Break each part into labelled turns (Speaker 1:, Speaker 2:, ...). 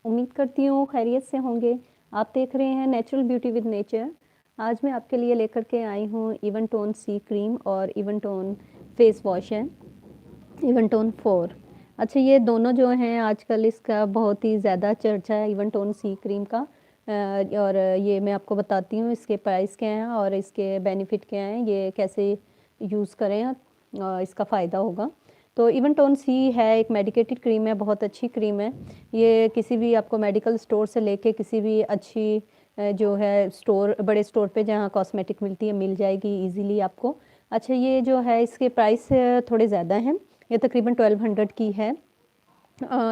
Speaker 1: उम्मीद करती हूँ खैरियत से होंगे। आप देख रहे हैं नेचुरल ब्यूटी विद नेचर। आज मैं आपके लिए लेकर के आई हूँ इवन टोन सी क्रीम और इवन टोन फेस वॉश है, इवन टोन 4। अच्छा, ये दोनों जो हैं आजकल इसका बहुत ही ज़्यादा चर्चा है इवन टोन सी क्रीम का। और ये मैं आपको बताती हूँ इसके प्राइस क्या हैं और इसके बेनिफिट क्या हैं, ये कैसे यूज़ करें इसका फ़ायदा होगा। तो इवन टोन सी है एक मेडिकेटेड क्रीम है, बहुत अच्छी क्रीम है। ये किसी भी आपको मेडिकल स्टोर से लेके किसी भी अच्छी जो है स्टोर, बड़े स्टोर पे जहाँ कॉस्मेटिक मिलती है मिल जाएगी इजीली आपको। अच्छा, ये जो है इसके प्राइस थोड़े ज़्यादा हैं, ये तकरीबन 1200 की है।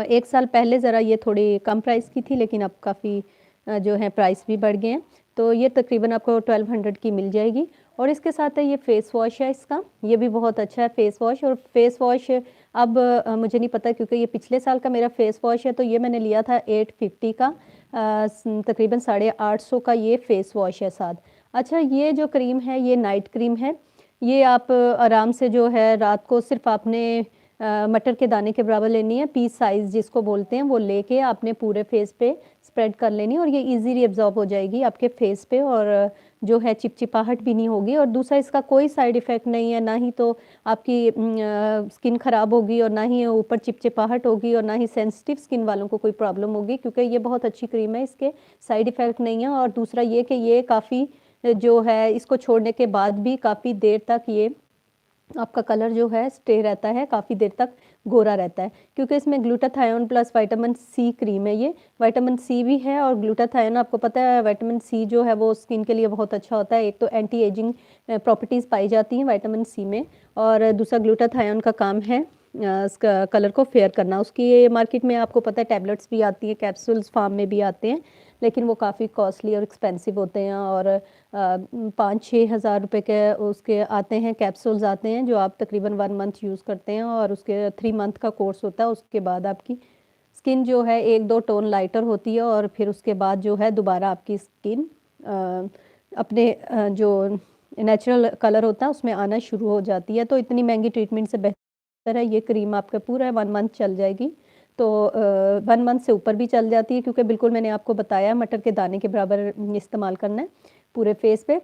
Speaker 1: एक साल पहले ज़रा ये थोड़ी कम प्राइस की थी, लेकिन अब काफ़ी जो है प्राइस भी बढ़ गए हैं। तो ये तकरीबन आपको 1200 की मिल जाएगी। और इसके साथ है ये फेस वॉश है इसका, ये भी बहुत अच्छा है फेस वॉश। और फेस वॉश अब मुझे नहीं पता क्योंकि ये पिछले साल का मेरा फेस वॉश है, तो ये मैंने लिया था 850 का, तकरीबन 850 का ये फेस वॉश है साथ। अच्छा, ये जो क्रीम है ये नाइट क्रीम है। ये आप आराम से जो है रात को सिर्फ आपने मटर के दाने के बराबर लेनी है, पीस साइज़ जिसको बोलते हैं, वो लेके आपने पूरे फेस पे स्प्रेड कर लेनी है और ये इजीली एब्जॉर्ब हो जाएगी आपके फेस पे। और जो है चिपचिपाहट भी नहीं होगी। और दूसरा इसका कोई साइड इफ़ेक्ट नहीं है, ना ही तो आपकी स्किन ख़राब होगी और ना ही ऊपर चिपचिपाहट होगी और ना ही सेंसिटिव स्किन वालों को कोई प्रॉब्लम होगी, क्योंकि ये बहुत अच्छी क्रीम है, इसके साइड इफ़ेक्ट नहीं है। और दूसरा ये कि ये काफ़ी जो है इसको छोड़ने के बाद भी काफ़ी देर तक ये आपका कलर जो है स्टे रहता है, काफ़ी देर तक गोरा रहता है, क्योंकि इसमें glutathione plus vitamin C cream है। ये विटामिन सी भी है और ग्लूटाथायोन, आपको पता है विटामिन सी जो है वो स्किन के लिए बहुत अच्छा होता है। एक तो एंटी एजिंग प्रॉपर्टीज़ पाई जाती हैं विटामिन सी में, और दूसरा ग्लूटाथायोन का काम है इसका कलर को फेयर करना। उसकी मार्केट में आपको पता है टैबलेट्स भी आती हैं, कैप्सूल्स फार्म में भी आते हैं, लेकिन वो काफ़ी कॉस्टली और एक्सपेंसिव होते हैं। और 5-6 हज़ार रुपये के उसके आते हैं, कैप्सूल्स आते हैं जो आप तकरीबन 1 मंथ यूज़ करते हैं, और उसके 3 मंथ का कोर्स होता है। उसके बाद आपकी स्किन जो है 1-2 टोन लाइटर होती है, और फिर उसके बाद जो है दोबारा आपकी स्किन अपने जो नेचुरल कलर होता है उसमें आना शुरू हो जाती है। तो इतनी महंगी ट्रीटमेंट से बेहतर है ये क्रीम आपका पूरा 1 मंथ चल जाएगी। तो 1 मंथ से ऊपर भी चल जाती है, क्योंकि बिल्कुल मैंने आपको बताया मटर के दाने के बराबर इस्तेमाल करना है पूरे फेस पे।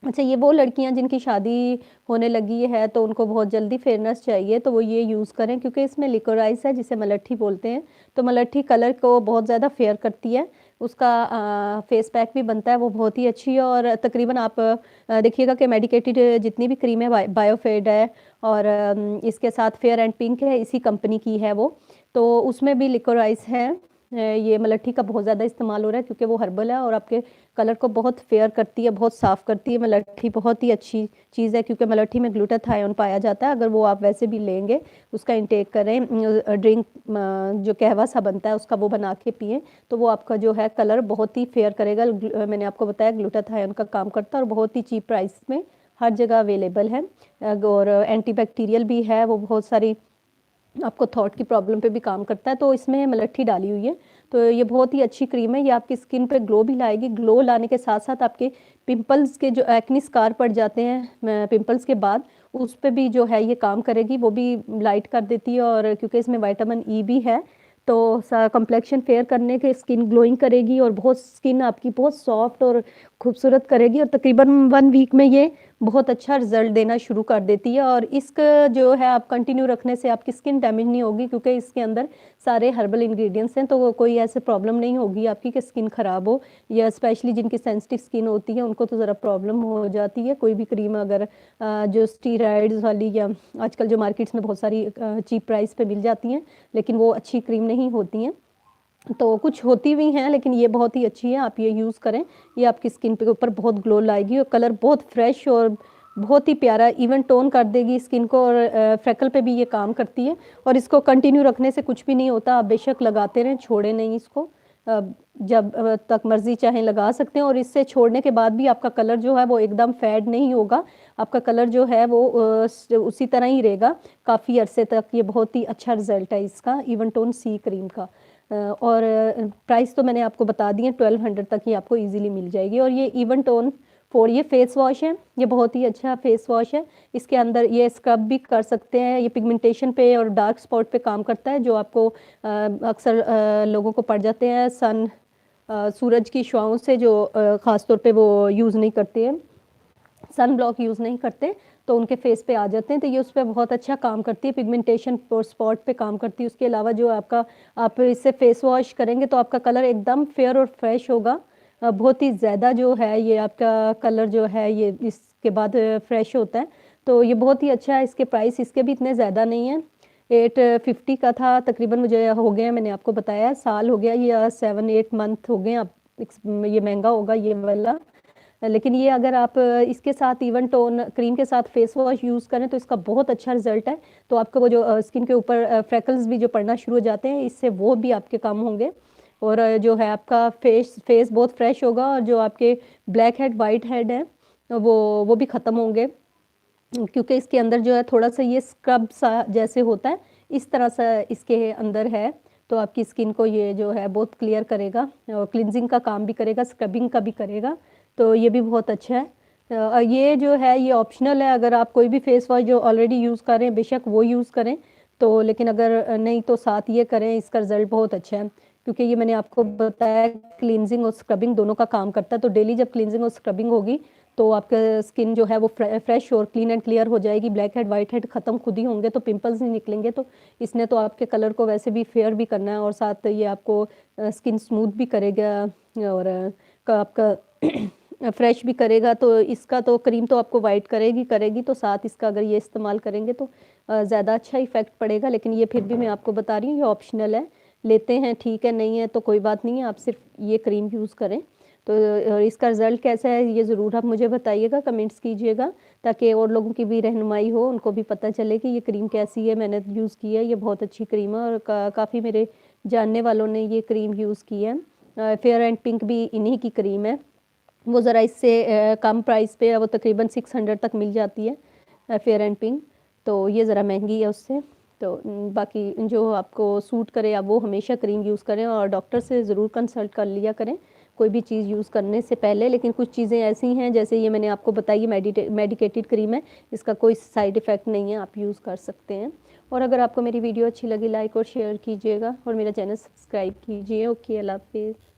Speaker 1: अच्छा, ये वो लड़कियां जिनकी शादी होने लगी है तो उनको बहुत जल्दी फेयरनेस चाहिए, तो वो ये यूज़ करें, क्योंकि इसमें लिकोराइस है जिसे मलट्ठी बोलते हैं। तो मलट्ठी कलर को बहुत ज़्यादा फेयर करती है। उसका फेस पैक भी बनता है, वो बहुत ही अच्छी है। और तकरीबन आप देखिएगा कि मेडिकेटेड जितनी भी क्रीम है, बायोफेड है, और इसके साथ फेयर एंड पिंक है, इसी कंपनी की है वो। तो उसमें भी लिकोराइस है। ये मलट्ठी का बहुत ज़्यादा इस्तेमाल हो रहा है, क्योंकि वो हर्बल है और आपके कलर को बहुत फेयर करती है, बहुत साफ़ करती है। मलट्ठी बहुत ही अच्छी चीज़ है, क्योंकि मलट्ठी में ग्लूटाथायोन पाया जाता है। अगर वो आप वैसे भी लेंगे, उसका इंटेक करें, ड्रिंक जो कहवा सा बनता है उसका वो बना के पिएँ, तो वो आपका जो है कलर बहुत ही फेयर करेगा। मैंने आपको बताया ग्लूटाथायोन का काम करता है, और बहुत ही चीप प्राइस में हर जगह अवेलेबल है। और एंटीबैक्टीरियल भी है, वो बहुत सारी आपको थॉट की प्रॉब्लम पे भी काम करता है। तो इसमें मलट्ठी डाली हुई है, तो ये बहुत ही अच्छी क्रीम है। ये आपकी स्किन पे ग्लो भी लाएगी, ग्लो लाने के साथ साथ आपके पिंपल्स के जो एक्ने स्कार पड़ जाते हैं पिंपल्स के बाद, उस पे भी जो है ये काम करेगी, वो भी लाइट कर देती है। और क्योंकि इसमें विटामिन ई भी है, तो कम्प्लेक्शन फेयर करने के, स्किन ग्लोइंग करेगी और बहुत स्किन आपकी बहुत सॉफ्ट और खूबसूरत करेगी। और तकरीबन 1 वीक में ये बहुत अच्छा रिजल्ट देना शुरू कर देती है। और इसका जो है आप कंटिन्यू रखने से आपकी स्किन डैमेज नहीं होगी, क्योंकि इसके अंदर सारे हर्बल इंग्रेडिएंट्स हैं, तो कोई ऐसे प्रॉब्लम नहीं होगी आपकी कि स्किन ख़राब हो। या स्पेशली जिनकी सेंसिटिव स्किन होती है उनको तो ज़रा प्रॉब्लम हो जाती है। कोई भी क्रीम अगर जो स्टीरॉइड्स वाली, या आजकल जो मार्केट्स में बहुत सारी चीप प्राइस पे मिल जाती हैं, लेकिन वो अच्छी क्रीम नहीं होती हैं, तो कुछ होती भी हैं, लेकिन ये बहुत ही अच्छी है, आप ये यूज़ करें। ये आपकी स्किन के ऊपर बहुत ग्लो लाएगी और कलर बहुत फ्रेश और बहुत ही प्यारा इवन टोन कर देगी स्किन को। और फ्रेकल पे भी ये काम करती है। और इसको कंटिन्यू रखने से कुछ भी नहीं होता, आप बेशक लगाते रहें, छोड़े नहीं इसको। जब तक मर्ज़ी चाहें लगा सकते हैं। और इससे छोड़ने के बाद भी आपका कलर जो है वो एकदम फेड नहीं होगा, आपका कलर जो है वो उसी तरह ही रहेगा काफ़ी अरसे तक। ये बहुत ही अच्छा रिजल्ट है इसका इवन टोन सी क्रीम का। और प्राइस तो मैंने आपको बता दी है, 1200 तक ही आपको इजीली मिल जाएगी। और ये इवन टोन 4 ये फेस वॉश है, ये बहुत ही अच्छा फेस वॉश है। इसके अंदर ये स्क्रब भी कर सकते हैं, ये पिगमेंटेशन पे और डार्क स्पॉट पे काम करता है, जो आपको अक्सर लोगों को पड़ जाते हैं सूरज की छाँव से, जो ख़ास तौर पे वो यूज़ नहीं करते हैं, सन ब्लॉक यूज़ नहीं करते, तो उनके फेस पे आ जाते हैं, तो ये उस पे बहुत अच्छा काम करती है, पिगमेंटेशन और स्पॉट पे काम करती है। उसके अलावा जो आप इससे फेस वॉश करेंगे तो आपका कलर एकदम फेयर और फ्रेश होगा। बहुत ही ज़्यादा जो है ये आपका कलर जो है ये इसके बाद फ्रेश होता है, तो ये बहुत ही अच्छा है। इसके प्राइस इसके भी इतने ज़्यादा नहीं हैं, 850 का था तकरीबन, मुझे हो गया, मैंने आपको बताया साल हो गया या 7-8 मंथ हो गए अब। ये महंगा होगा ये वाला, लेकिन ये अगर आप इसके साथ इवन टोन क्रीम के साथ फेस वॉश यूज़ करें तो इसका बहुत अच्छा रिजल्ट है। तो आपका वो जो स्किन के ऊपर फ्रेकल्स भी जो पड़ना शुरू हो जाते हैं, इससे वो भी आपके कम होंगे, और जो है आपका फेस बहुत फ्रेश होगा, और जो आपके ब्लैक हेड वाइट हेड हैं वो भी ख़त्म होंगे, क्योंकि इसके अंदर जो है थोड़ा सा ये स्क्रब सा जैसे होता है, इस तरह सा इसके अंदर है। तो आपकी स्किन को ये जो है बहुत क्लियर करेगा और क्लिनजिंग का काम भी करेगा, स्क्रबिंग का भी करेगा, तो ये भी बहुत अच्छा है। ये जो है ये ऑप्शनल है, अगर आप कोई भी फेस वॉश जो ऑलरेडी यूज़ कर रहे हैं बेशक वो यूज़ करें, तो लेकिन अगर नहीं तो साथ ये करें, इसका रिज़ल्ट बहुत अच्छा है, क्योंकि ये मैंने आपको बताया क्लींजिंग और स्क्रबिंग दोनों का काम करता है। तो डेली जब क्लींजिंग और स्क्रबिंग होगी तो आपका स्किन जो है वो फ्रेश और क्लीन एंड क्लियर हो जाएगी, ब्लैक हेड वाइट हेड ख़त्म खुद ही होंगे, तो पिंपल्स नहीं निकलेंगे। तो इसने तो आपके कलर को वैसे भी फेयर भी करना है, और साथ ये आपको स्किन स्मूथ भी करेगा, और आपका फ्रेश भी करेगा। तो इसका तो क्रीम तो आपको वाइट करेगी, तो साथ इसका अगर ये इस्तेमाल करेंगे तो ज़्यादा अच्छा इफ़ेक्ट पड़ेगा। लेकिन ये फिर भी मैं आपको बता रही हूँ ये ऑप्शनल है, लेते हैं ठीक है, नहीं है तो कोई बात नहीं है, आप सिर्फ ये क्रीम यूज़ करें। तो इसका रिज़ल्ट कैसा है ये ज़रूर आप मुझे बताइएगा, कमेंट्स कीजिएगा, ताकि और लोगों की भी रहनुमाई हो, उनको भी पता चले कि ये क्रीम कैसी है। मैंने यूज़ की है, ये बहुत अच्छी क्रीम है, और काफ़ी मेरे जानने वालों ने ये क्रीम यूज़ की है। फेयर एंड पिंक भी इन्हीं की क्रीम है, वो ज़रा इससे कम प्राइस पे वो तकरीबन 600 तक मिल जाती है फेयर एंड पिंक, तो ये ज़रा महंगी है उससे। तो बाकी जो आपको सूट करे आप वो हमेशा क्रीम यूज़ करें, और डॉक्टर से ज़रूर कंसल्ट कर लिया करें कोई भी चीज़ यूज़ करने से पहले। लेकिन कुछ चीज़ें ऐसी हैं जैसे ये मैंने आपको बताई, मेडिकेटेड क्रीम है, इसका कोई साइड इफ़ेक्ट नहीं है, आप यूज़ कर सकते हैं। और अगर आपको मेरी वीडियो अच्छी लगी लाइक और शेयर कीजिएगा, और मेरा चैनल सब्सक्राइब कीजिए। ओके, अल्लाह हाफ़िज़।